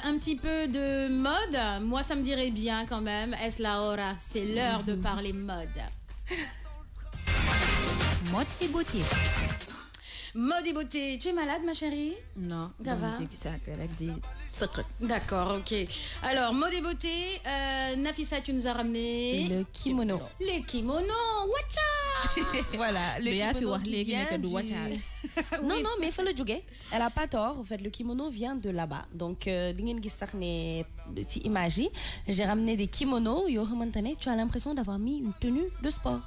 Un petit peu de mode, moi ça me dirait bien quand même. Es la hora, c'est l'heure de parler mode. Mode et beauté. Mode et beauté. Tu es malade, ma chérie? Non. Ça va? D'accord, ok. Alors, mode et beauté, Nafissa, tu nous as ramené... Le kimono. Les kimonos, watcha. Voilà, le kimono qui vient du... Non, non, mais il faut le juger. Elle a pas tort. En fait, le kimono vient de là-bas. Donc, j'ai ramené des kimonos. Tu as l'impression d'avoir mis une tenue de sport.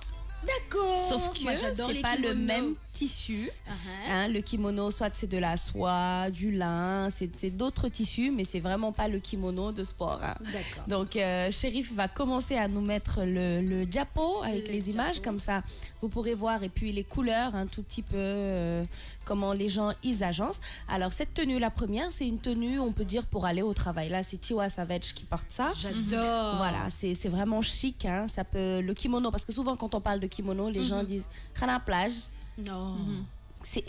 D'accord. Sauf que c'est pas le même tissu. Hein, le kimono, soit c'est de la soie, du lin, c'est d'autres tissus, mais c'est vraiment pas le kimono de sport. Hein. D'accord. Donc, Chérif va commencer à nous mettre le diapo avec les images, comme ça vous pourrez voir, et puis les couleurs, un tout petit peu comment les gens ils agencent. Alors, cette tenue, la première, c'est une tenue, on peut dire, pour aller au travail. Là, c'est Tiwa Savage qui porte ça. J'adore. Voilà, c'est vraiment chic. Hein. Ça peut, le kimono, parce que souvent, quand on parle de kimono, les gens disent « Khana plage ». Non.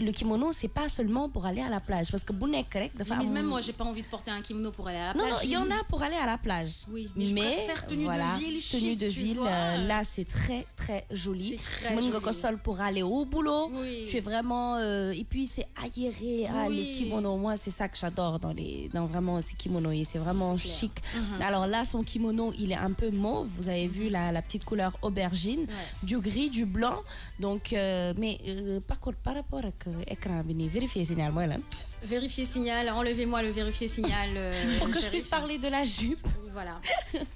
Le kimono, c'est pas seulement pour aller à la plage. Parce que même moi, j'ai pas envie de porter un kimono pour aller à la plage. Non, il y en a pour aller à la plage. Oui, mais je préfère tenue de ville chic, tenue de ville, là, c'est très, très joli. C'est très joli. Pour aller au boulot. Oui. Tu es vraiment... et puis, c'est aéré. Ah, les kimonos, moi, c'est ça que j'adore dans vraiment ces kimonos. Et c'est vraiment chic. Alors là, son kimono, il est un peu mauve. Vous avez vu la petite couleur aubergine. Du gris, du blanc. Donc, par contre, par rapport à l'écran, vérifiez signal, moi, là. Vérifier signal, enlevez-moi le vérifier signal. Pour que je puisse parler de la jupe. Voilà.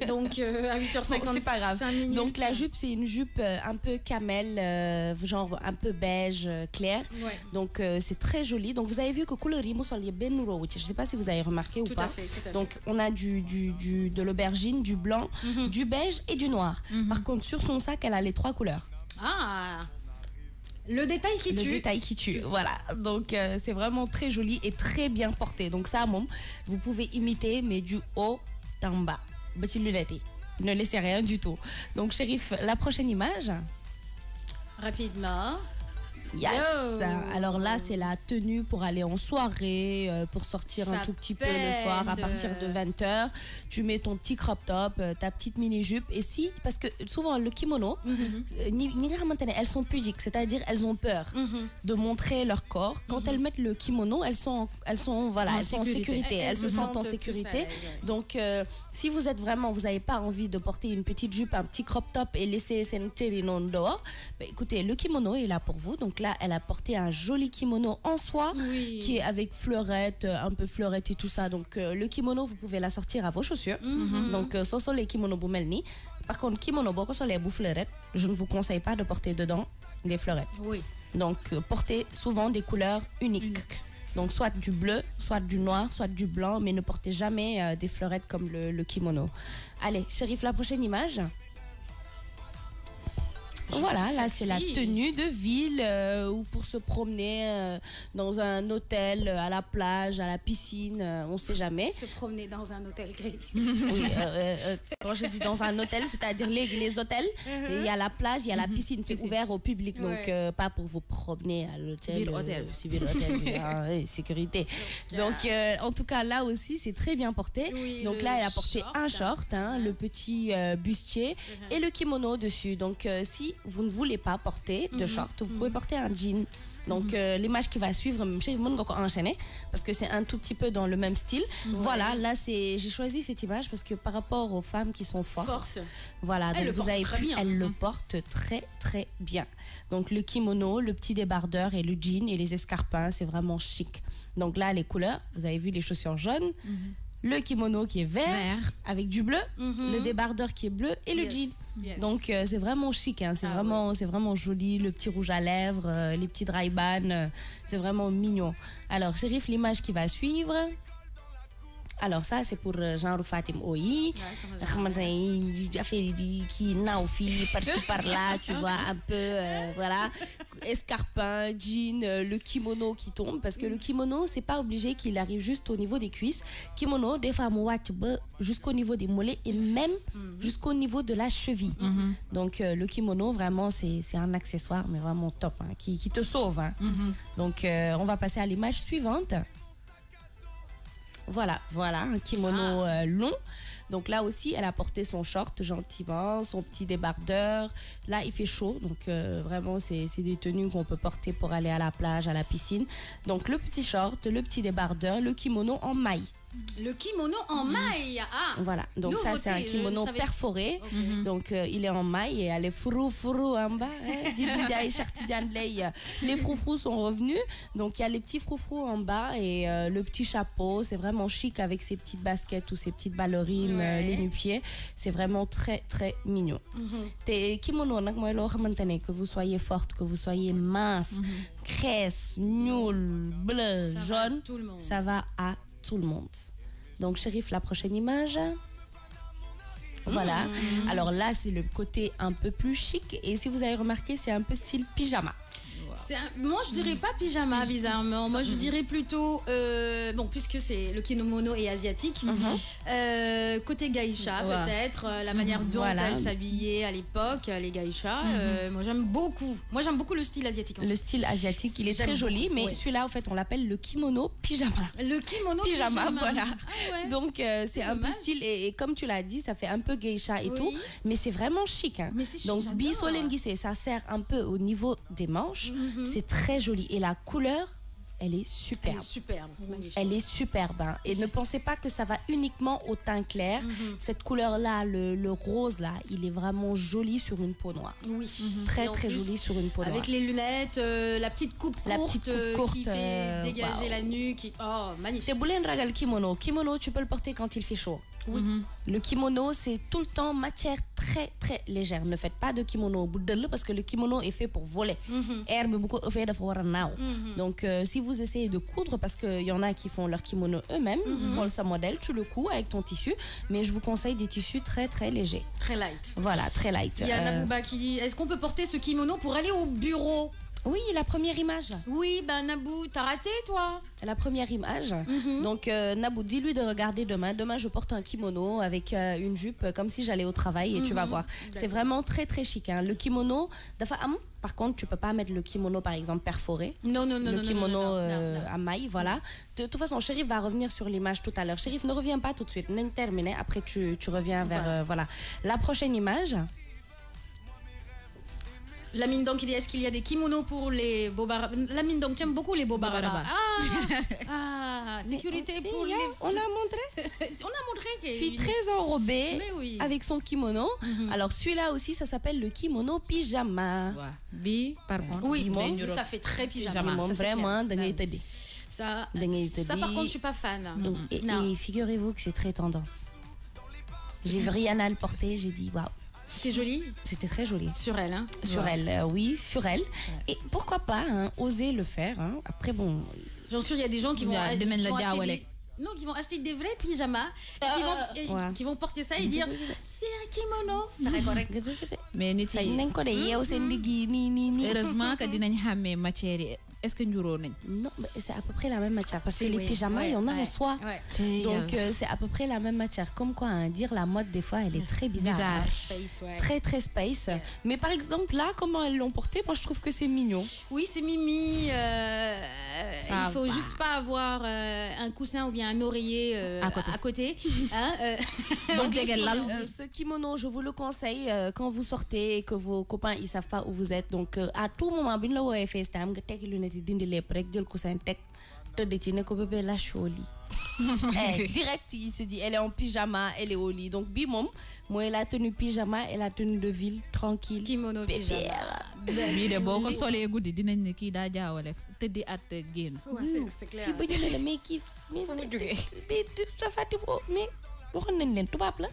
Donc à 8h50, c'est pas grave. 5 minutes. Donc la jupe, c'est une jupe un peu camel, genre un peu beige clair. Ouais. Donc c'est très joli. Donc vous avez vu que couleur je sais pas si vous avez remarqué ou pas. Tout à fait. Donc on a de l'aubergine, du blanc, du beige et du noir. Par contre, sur son sac, elle a les 3 couleurs. Ah. Le détail qui tue. Le détail qui tue, voilà. Donc c'est vraiment très joli et très bien porté. Donc ça, vous pouvez imiter, mais du haut en bas. Petit lunette. Ne laissez rien du tout. Donc Chérif, la prochaine image. Rapidement. Yes. Alors là, c'est la tenue pour aller en soirée, pour sortir un tout petit peu le soir à partir de 20h. Tu mets ton petit crop top, ta petite mini-jupe. Et parce que souvent, le kimono, elles sont pudiques, c'est-à-dire elles ont peur de montrer leur corps. Quand elles mettent le kimono, elles sont en sécurité. Elles se sentent en sécurité. Donc, si vous n'avez pas envie de porter une petite jupe, un petit crop top et laisser sentir non dehors, écoutez, le kimono est là pour vous. Donc là, elle a porté un joli kimono en soie qui est avec fleurettes, un peu fleurettes et tout ça. Donc le kimono, vous pouvez la sortir à vos chaussures. Donc ce sont les kimonos boumelni. Par contre, kimono boko sur les fleurettes, je ne vous conseille pas de porter dedans des fleurettes. Oui. Donc portez souvent des couleurs uniques. Donc soit du bleu, soit du noir, soit du blanc, mais ne portez jamais des fleurettes comme le kimono. Allez, Chérif, la prochaine image. Voilà, là c'est la tenue de ville ou pour se promener dans un hôtel, à la plage, à la piscine, on ne sait jamais. Se promener dans un hôtel gris. Oui, quand je dis dans un hôtel, c'est-à-dire les hôtels, il y a la plage, il y a la piscine, c'est ouvert au public, donc pas pour vous promener à l'hôtel. Civil hôtel, sécurité. Donc en tout cas là aussi c'est très bien porté. Oui, donc là elle a porté un short, le petit bustier et le kimono dessus. Donc si vous ne voulez pas porter de short, vous pouvez porter un jean. Donc l'image qui va suivre, je vais enchaîner parce que c'est un tout petit peu dans le même style. Voilà, là j'ai choisi cette image parce que par rapport aux femmes qui sont fortes, voilà, donc vous avez pu, elles le portent très très bien. Donc le kimono, le petit débardeur et le jean et les escarpins, c'est vraiment chic. Donc là les couleurs, vous avez vu les chaussures jaunes. Le kimono qui est vert avec du bleu, le débardeur qui est bleu et le jean. Donc c'est vraiment chic, c'est vraiment joli, le petit rouge à lèvres, les petits dry-ban, c'est vraiment mignon. Alors Chérif, l'image qui va suivre. Alors ça c'est pour genre Fatim Oyi, qui naufi par-ci par-là, tu vois, un peu voilà, escarpin, jean, le kimono qui tombe parce que le kimono c'est pas obligé qu'il arrive juste au niveau des cuisses. Kimono des femmes jusqu'au niveau des mollets et même jusqu'au niveau de la cheville. Donc le kimono vraiment c'est un accessoire mais vraiment top qui te sauve. Donc on va passer à l'image suivante. Voilà, un kimono long. Donc là aussi, elle a porté son short gentiment, son petit débardeur. Là, il fait chaud, donc vraiment, c'est des tenues qu'on peut porter pour aller à la plage, à la piscine. Donc le petit short, le petit débardeur, le kimono en maille. Le kimono en maille. Voilà, donc ça c'est un kimono perforé. Donc il est en maille et elle est frou en bas. Les froufrous sont revenus. Donc il y a les petits froufrous en bas et le petit chapeau. C'est vraiment chic avec ses petites baskets ou ses petites ballerines, les nu-pieds. C'est vraiment très très mignon. Tes kimono, que vous soyez forte, que vous soyez mince, graisse, nulle, bleu, jaune, ça va à tout le monde. Donc, Chérif, la prochaine image. Voilà. Alors là, c'est le côté un peu plus chic. Et si vous avez remarqué, c'est un peu style pyjama. Moi, je dirais pas pyjama, bizarrement. Moi, je dirais plutôt... bon, puisque c'est le kimono est asiatique. Côté geisha, peut-être. La manière dont elles s'habillaient à l'époque, les geishas. Moi, j'aime beaucoup. Moi, j'aime beaucoup le style asiatique. Le style asiatique, il est très joli. Mais celui-là, en fait, on l'appelle le kimono pyjama. Le kimono pyjama, voilà. Donc, c'est un peu style... Et comme tu l'as dit, ça fait un peu geisha et tout. Mais c'est vraiment chic. Hein. Donc, biso lengise, ça sert un peu au niveau des manches. C'est très joli et la couleur, elle est superbe. Elle est superbe. Hein. Et ne pensez pas que ça va uniquement au teint clair. Cette couleur-là, le rose là, il est vraiment joli sur une peau noire. Oui. Très très joli sur une peau noire. Avec les lunettes, la petite coupe courte qui fait dégager la nuque. Oh, magnifique. T'es boulé ragal kimono. Kimono, tu peux le porter quand il fait chaud. Oui. Le kimono, c'est tout le temps matière très très légère. Ne faites pas de kimono parce que le kimono est fait pour voler. Donc si vous essayez de coudre, parce qu'il y en a qui font leur kimono eux-mêmes, ils font sa modèle, tu le couds avec ton tissu, mais je vous conseille des tissus très très légers. Très light. Voilà, très light. Il y a Nabouba qui dit, est-ce qu'on peut porter ce kimono pour aller au bureau? Oui, la première image. Oui, ben Nabou, t'as raté toi? La première image. Donc Nabou, dis-lui de regarder demain. Demain, je porte un kimono avec une jupe comme si j'allais au travail et tu vas voir. C'est vraiment très très chic. Hein. Le kimono, par contre, tu peux pas mettre le kimono par exemple perforé. Non. Le kimono à maille, voilà. De toute façon, Chérif va revenir sur l'image tout à l'heure. Chérif, ne reviens pas tout de suite. On terminé. Après, tu reviens vers voilà. La prochaine image. La mine donc, est-ce qu'il y a des kimonos pour les bobarabas? La mine donc, j'aime beaucoup les bobarabas. Sécurité pour les... On a montré. On a montré qu'elle fille très enrobée avec son kimono. Alors celui-là aussi, ça s'appelle le kimono pyjama. Bi, par contre. Oui, ça fait très pyjama. Vraiment, ça, par contre, je suis pas fan. Et figurez-vous que c'est très tendance. J'ai vu Rihanna le porter, j'ai dit waouh. C'était joli? C'était très joli. Sur elle, hein? Sur elle, oui, sur elle. Et pourquoi pas oser le faire. Hein. Après, bon... J'en suis sûr, il y a des gens qui vont acheter des vrais pyjamas qui vont porter ça et dire c'est un kimono. Mais heureusement que dinañ xamé matière. Est-ce que nous non, c'est à peu près la même matière parce que les pyjamas, il y en a en soie. Donc c'est à peu près la même matière. Comme quoi, dire la mode des fois, elle est très bizarre. Très très space. Mais par exemple là, comment elles l'ont porté, moi je trouve que c'est mignon. Oui, c'est mimi. Il faut juste pas avoir un coussin ou bien un oreiller à côté. Donc ce kimono, je vous le conseille quand vous sortez et que vos copains ils savent pas où vous êtes. Donc à tout moment, bin la wowe FaceTime nga tek lunette dindi lépp rek jël coussin tek tëdd ci ne ko bébé lâche au lit. Direct, il se dit elle est en pyjama, elle est au lit. Donc bimom, moi la tenue pyjama et la tenue de ville tranquille. Kimono pyjama. Bi de boko solé goudi dinañ ne ki da jaawale tëddi at génn. C'est clair. Ki bañu la mais ki mais ça fati bo mais waxoon nañ leen tubaab la.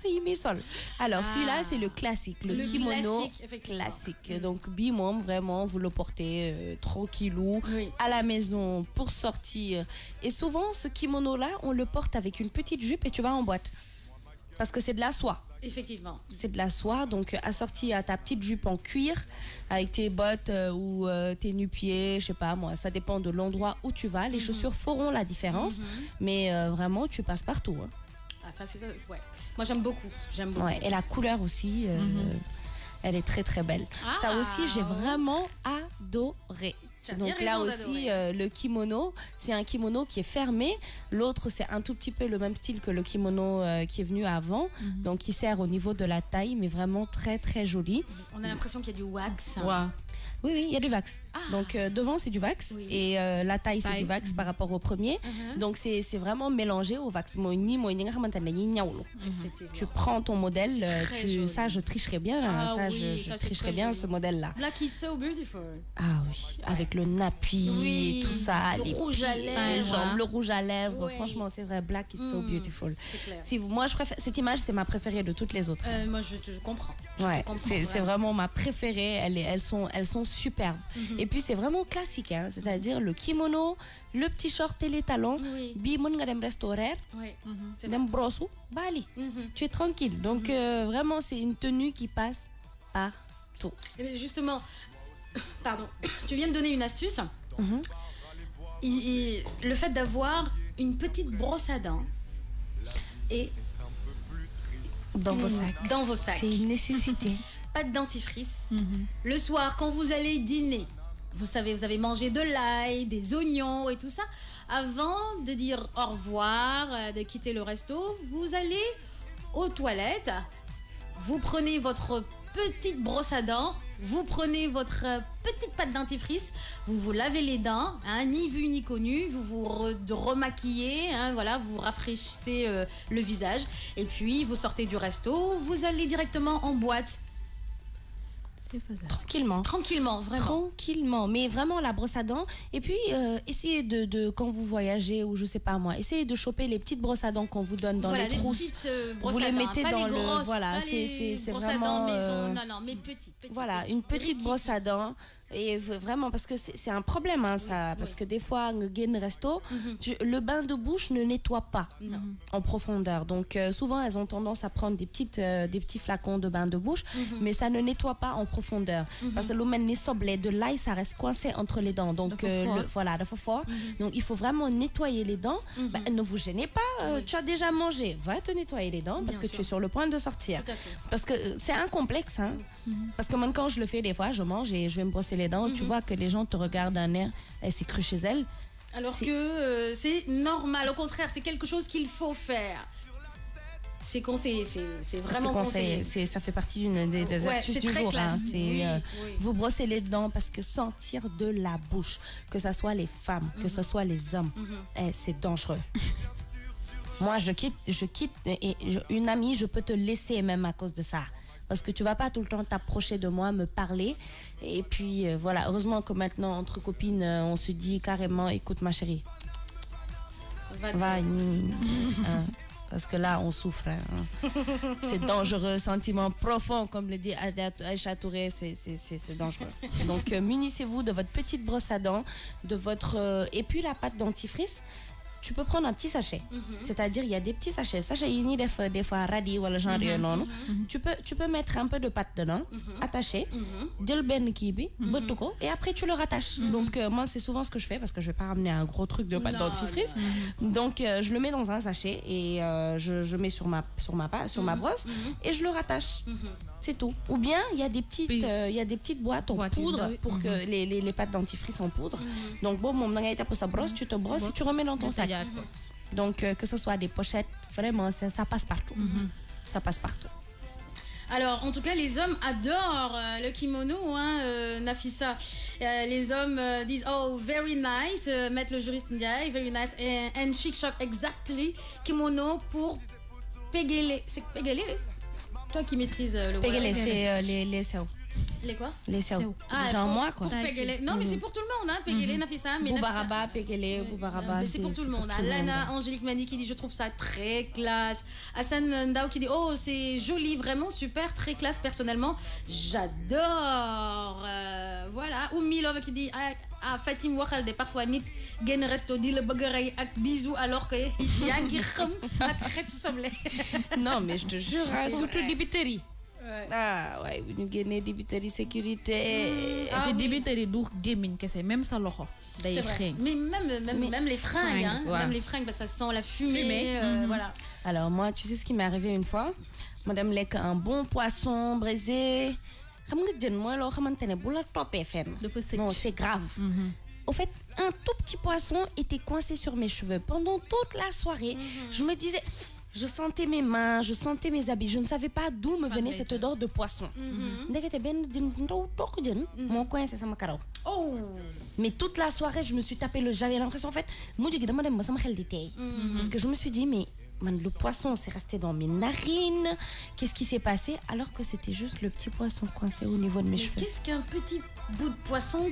C'est mi sol. Alors celui-là c'est le classique, le kimono classique. Donc bimom vraiment vous le portez tranquillou à la maison pour sortir. Et souvent ce kimono là on le porte avec une petite jupe et tu vas en boîte. Parce que c'est de la soie. Effectivement. C'est de la soie, donc assorti à ta petite jupe en cuir, avec tes bottes ou tes nu-pieds, je sais pas moi, ça dépend de l'endroit où tu vas. Les chaussures feront la différence, mais vraiment tu passes partout. Hein. Ah ça c'est ça, ouais. Moi j'aime beaucoup, Ouais, et la couleur aussi, elle est très très belle. Ça aussi j'ai vraiment adoré. Donc là aussi, le kimono, c'est un kimono qui est fermé. L'autre, c'est un tout petit peu le même style que le kimono qui est venu avant. Donc, qui sert au niveau de la taille, mais vraiment très, très joli. On a l'impression qu'il y a du wax. Ouais. Oui, oui, il y a du wax. Donc, devant, c'est du wax. Oui. Et la taille, c'est du wax par rapport au premier. Donc, c'est vraiment mélangé au wax. Tu prends ton modèle. Ça, je tricherais bien. Je tricherais bien ce modèle-là. Black is so beautiful. Ah oui, avec le nappy et tout ça. Le rouge à lèvres. Le rouge à lèvres. Franchement, c'est vrai. Black is so beautiful. C'est clair. Moi, je préfère, cette image, c'est ma préférée de toutes les autres. Moi, je comprends. Ouais, c'est vraiment ma préférée. Elles sont superbes. Et puis c'est vraiment classique, hein? C'est-à-dire le kimono, le petit short et les talons. Bi mën nga dem restaurant, dem brossou, bali. Tu es tranquille. Donc vraiment c'est une tenue qui passe partout. Et justement, pardon, tu viens de donner une astuce. Le fait d'avoir une petite brosse à dents et dans vos sacs. C'est une nécessité. Pas de dentifrice. Le soir, quand vous allez dîner, vous savez, vous avez mangé de l'ail, des oignons et tout ça. Avant de dire au revoir, de quitter le resto, vous allez aux toilettes. Vous prenez votre petite brosse à dents. Vous prenez votre petite pâte dentifrice, vous vous lavez les dents, hein, ni vu ni connu, vous vous remaquillez, hein, voilà, vous rafraîchissez le visage, et puis vous sortez du resto, vous allez directement en boîte. Tranquillement, vraiment. Tranquillement, mais vraiment la brosse à dents. Et puis, essayez de quand vous voyagez ou je sais pas moi, essayez de choper les petites brosses à dents qu'on vous donne dans les trousses. Vous les mettez dans le... Grosses, voilà, c'est vraiment... Non, mais petites. Voilà, une petite brosse à dents. Et vraiment, parce que c'est un problème, hein, ça. Parce que des fois, resto, le bain de bouche ne nettoie pas en profondeur. Donc, souvent, elles ont tendance à prendre des petits flacons de bain de bouche, mais ça ne nettoie pas en profondeur. Parce que de l'ail, ça reste coincé entre les dents. Donc, voilà, fort. Donc, il faut vraiment nettoyer les dents. Ne vous gênez pas. Tu as déjà mangé. Va te nettoyer les dents parce que tu es sur le point de sortir. Parce que c'est un complexe, hein. Parce que même quand je le fais, des fois, je mange et je vais me brosser les dents, tu vois que les gens te regardent d'un air, elle s'est crue chez elle. Alors que c'est normal, au contraire, c'est quelque chose qu'il faut faire. C'est conseillé, c'est vraiment conseillé. Ça fait partie des astuces du jour. Hein. Vous brossez les dents parce que sentir de la bouche, que ce soit les femmes, que ce soit les hommes, c'est dangereux. Moi, je quitte et une amie, je peux te laisser même à cause de ça. Parce que tu vas pas tout le temps t'approcher de moi, me parler. Et puis, voilà, heureusement que maintenant, entre copines, on se dit carrément, écoute ma chérie, va, parce que là, on souffre. Hein. C'est dangereux, sentiment profond, comme le dit Aïcha Touré, c'est dangereux. Donc, munissez-vous de votre petite brosse à dents, de votre... et puis la pâte dentifrice. Tu peux prendre un petit sachet. C'est-à-dire, il y a des petits sachets. Sachet, il y a des fois radis ou le genre non. Tu peux mettre un peu de pâte dedans, attaché, et après tu le rattaches. Donc, moi, c'est souvent ce que je fais parce que je vais pas ramener un gros truc de pâte dentifrice. Donc, je le mets dans un sachet et je mets sur ma brosse et je le rattache. C'est tout. Ou bien, il y a des petites boîtes en poudre pour que les pâtes dentifrice en poudre. Donc, bon, sa brosse, tu te brosses et tu remets dans ton sac. Donc, que ce soit des pochettes, vraiment, ça passe partout. Ça passe partout. Alors, en tout cas, les hommes adorent le kimono, hein, Nafissa. Les hommes disent, oh, very nice, mettre le juriste Ndiaye, very nice, and chic choc, exactly, kimono pour pégélé. C'est pégélé, toi qui maîtrises le pégélé, c'est les sao. Les quoi? Les sao. Genre moi, quoi. Non, mais c'est pour tout le monde, hein. Pégélé, Nafissa. Boubaraba, Pégélé, Boubaraba. C'est pour tout le monde. Lana, Angélique Mani qui dit, je trouve ça très classe. Hassan Ndao qui dit, oh, c'est joli, vraiment super, très classe, personnellement. J'adore. Voilà. Oumi Love qui dit, Fatim Wakhalde, parfois, nit, gen resto, dit le bagaray ak bisous, alors que yangi kham, très tout semblé. Non, mais je te jure, surtout débiterie. Ah ouais, bu ñu génnee dibiteri sécurité. te dibiteri du gémmiñ kese, même sa loxo day xeeñ. Mais même les fringues, hein, même les fringues, ça sent la fumée, voilà. Alors moi, tu sais ce qui m'est arrivé une fois? Madame Lek, un bon poisson braisé, xam nga jën mooy loo xamante ne bu la toppee fenn. Non, c'est grave. Au fait, un tout petit poisson était coincé sur mes cheveux pendant toute la soirée. Je me disais, je sentais mes mains, je sentais mes habits. Je ne savais pas d'où me venait cette odeur de poisson. Mais toute la soirée, je me suis tapé le... J'avais l'impression, en fait, parce que je me suis dit, mais le poisson s'est resté dans mes narines. Qu'est-ce qui s'est passé? Alors que c'était juste le petit poisson coincé au niveau de mes cheveux. Qu'est-ce qu'un petit bout de poisson?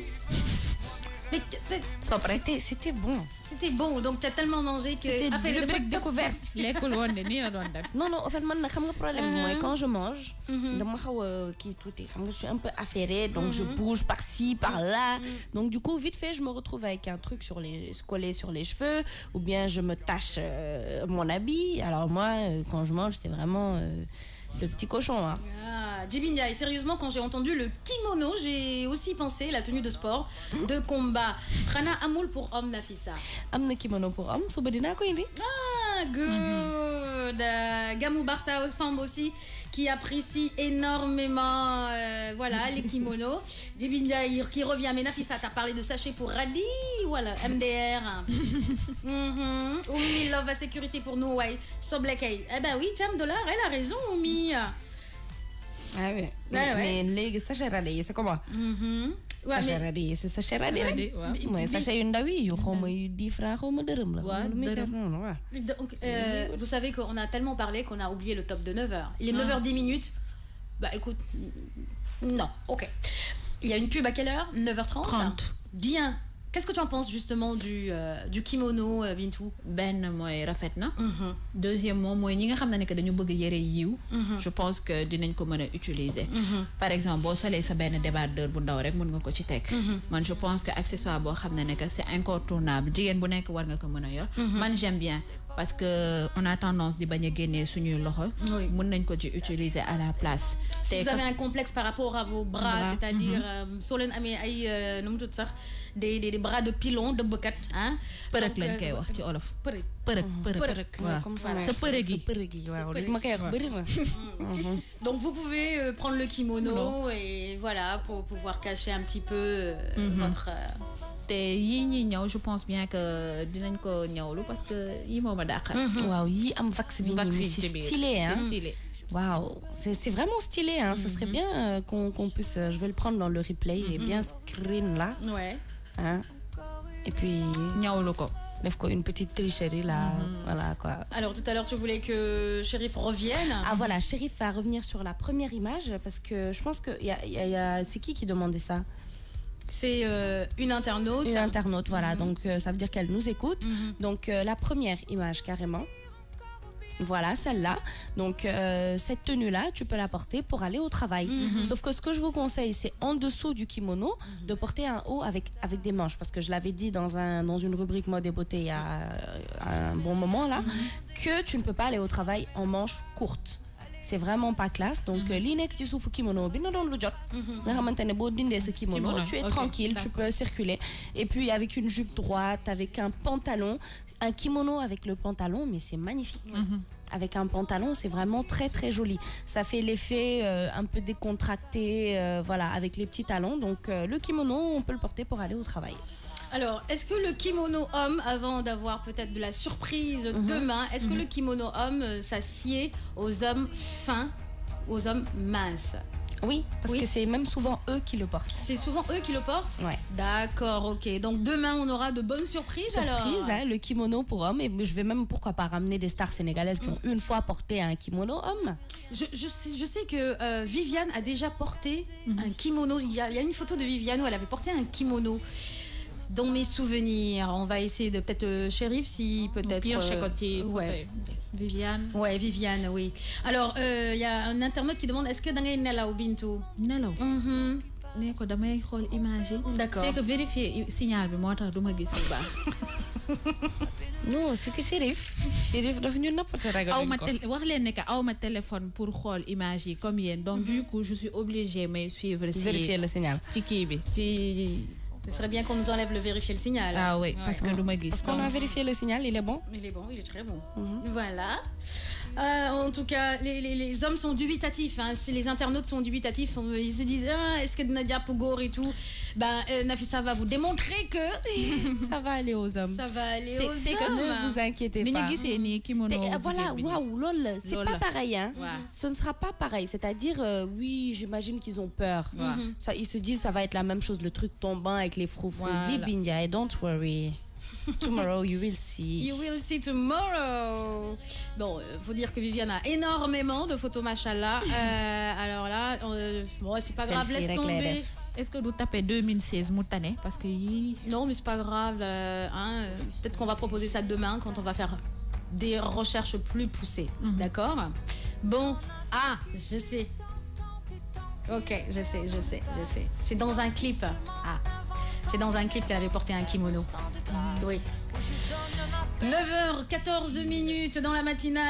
C'était bon. C'était bon, donc tu as tellement mangé que... C'était une rubrique découverte. Non, en fait, le problème, moi, quand je mange, je suis un peu affairée, donc je bouge par-ci, par-là. Donc du coup, vite fait, je me retrouve avec un truc collé sur les cheveux, ou bien je me tache mon habit. Alors moi, quand je mange, c'est vraiment... le petit cochon, hein. Djibinia, et sérieusement, quand j'ai entendu le kimono, j'ai aussi pensé la tenue de sport, de combat. Rana Amoul pour homme, Nafissa. Amna kimono pour homme, Sobadina ko indi. Ah, good. Gamou Barça ensemble aussi, qui apprécie énormément voilà, les kimonos. Djibinia qui revient, mais Nafissa, t'as parlé de sachet pour Radi, voilà, MDR. Oumi Love à sécurité pour nous, ouais. Soblekay. Eh ben oui, Jam Dollar, elle a raison, Oumi. Ah ouais. Mais les sachets radis, c'est comment? Sachet radis, c'est sachet radis. Ouais, sachet yundawi, yu xoma yu 10 francs, xoma dërëm la. Donc, vous savez qu'on a tellement parlé qu'on a oublié le top de 9h. Il est 9h10 minutes. Bah écoute, non, ok. Il y a une pub à quelle heure? 9h30. 30. Bien. Qu'est-ce que tu en penses justement du kimono, Bintou? Ben mooy rafet na. Deuxièmement mooy ñi nga xam ne que dañu bëgg yére yiw. Je pense que dinañ ko mën a utiliser. Par exemple boo solee sa benn débardeur bu ndaw rek mën nga ko ci teg. Man je pense que accessoire boo xam ne que c'est incontournable jigéen bu nekk war nga ko mën a yor. Man j'aime bien. Parce que on a tendance di bañ a génnee suñuy loxo. Mën nañ ko ci utiliser à la place. Si vous avez un complexe par rapport à vos bras, c'est-à-dire soo leen amee ay nu mu tudd sax des bras de pilon de bëkkat, hein? Përëg lañ koy wax ci olof. Përëg. Sa përëg yi waaw li ma koy wax bëri na. Donc vous pouvez prendre le kimono et voilà pour pouvoir cacher un petit peu votre te yii ñi ñëw je pense bien que dinañ ko ñëwlu parce que yii moo ma dàqal. waaw yii am vax bi c'est stylé, hein. C'est stylé. Waouh, c'est vraiment stylé, hein. Ce serait bien qu'on puisse, je vais le prendre dans le replay, il est bien screen là. Ouais. Hein? Et puis ñawlu ko. Def ko une petite tricherie là, voilà quoi. Alors tout à l'heure tu voulais que Chérif revienne. Ah voilà, Chérif va revenir sur la première image parce que je pense que c'est qui demandait ça? C'est une internaute. Une internaute, voilà. Donc, ça veut dire qu'elle nous écoute. Donc, la première image, carrément. Voilà, celle-là. Donc, cette tenue-là, tu peux la porter pour aller au travail. Sauf que ce que je vous conseille, c'est en dessous du kimono, de porter un haut avec des manches. Parce que je l'avais dit dans une rubrique mode et beauté il y a un bon moment, là, que tu ne peux pas aller au travail en manches courtes. C'est vraiment pas classe. Donc, li nek ci soufu kimono bi na don lu jot. Nga xamantene bo dindé ce kimono, tu es tranquille, tu peux circuler. Et puis avec une jupe droite, avec un pantalon, un kimono avec le pantalon, mais c'est magnifique. Avec un pantalon, c'est vraiment très très joli. Ça fait l'effet un peu décontracté, voilà, avec les petits talons. Donc le kimono, on peut le porter pour aller au travail. Alors, est-ce que le kimono homme, avant d'avoir peut-être de la surprise demain, est-ce que le kimono homme, ça sied aux hommes fins, aux hommes minces? Oui, parce que c'est même souvent eux qui le portent. C'est souvent eux qui le portent? Ouais. D'accord, ok. Donc demain, on aura de bonnes surprises alors? Surprise, hein, le kimono pour hommes. Et je vais même, pourquoi pas, ramener des stars sénégalaises qui ont une fois porté un kimono homme. Je sais que Viviane a déjà porté un kimono. Il y a une photo de Viviane où elle avait porté un kimono. Dans mes souvenirs, on va essayer de peut-être Chérif si peut-être. Ouais. Viviane. Ouais, Viviane, oui. Alors, il y a un internaute qui demande est-ce que dans les nelaw Bintou? Nelaw. Ne ko damay xol image. D'accord. C'est que vérifier signal bi motax duma gis bu baax. Non, c'est que Chérif daf ñu nappate ragal ko. Wax leen ne que awma téléphone pour xol image yi comme yéen. Donc du coup, je suis obligée mais suivre vérifier le signal. Ci kii bi ci. Ce serait bien qu'on nous enlève le vérifier le signal. Ah oui, parce que parce qu'on a vérifié le signal, il est bon. Il est bon, il est très bon. Voilà. En tout cas, les hommes sont dubitatifs. Hein. Les internautes sont dubitatifs. Ils se disent est-ce que Nadia Pougor et tout. Nafissa va vous démontrer que ça va aller aux hommes. Ça va aller aux hommes. Ne vous inquiétez pas. Voilà, waouh, lol, c'est pas pareil. Hein. Ouais. Ce ne sera pas pareil. C'est-à-dire, oui, j'imagine qu'ils ont peur. Ça, ils se disent ça va être la même chose, le truc tombant avec les froufrous. Dis Bindia, don't worry. Tomorrow you will see. You will see tomorrow. Bon, faut dire que Viviane a énormément de photos, machallah. Alors là, bon, c'est pas grave, laisse tomber. Est-ce que vous tapez 2016 Moutané parce que non, mais c'est pas grave. Peut-être qu'on va proposer ça demain quand on va faire des recherches plus poussées. D'accord. Bon, je sais. Ok, je sais. C'est dans un clip. C'est dans un clip qu'elle avait porté un kimono. Oui. 9h14 dans la matinale.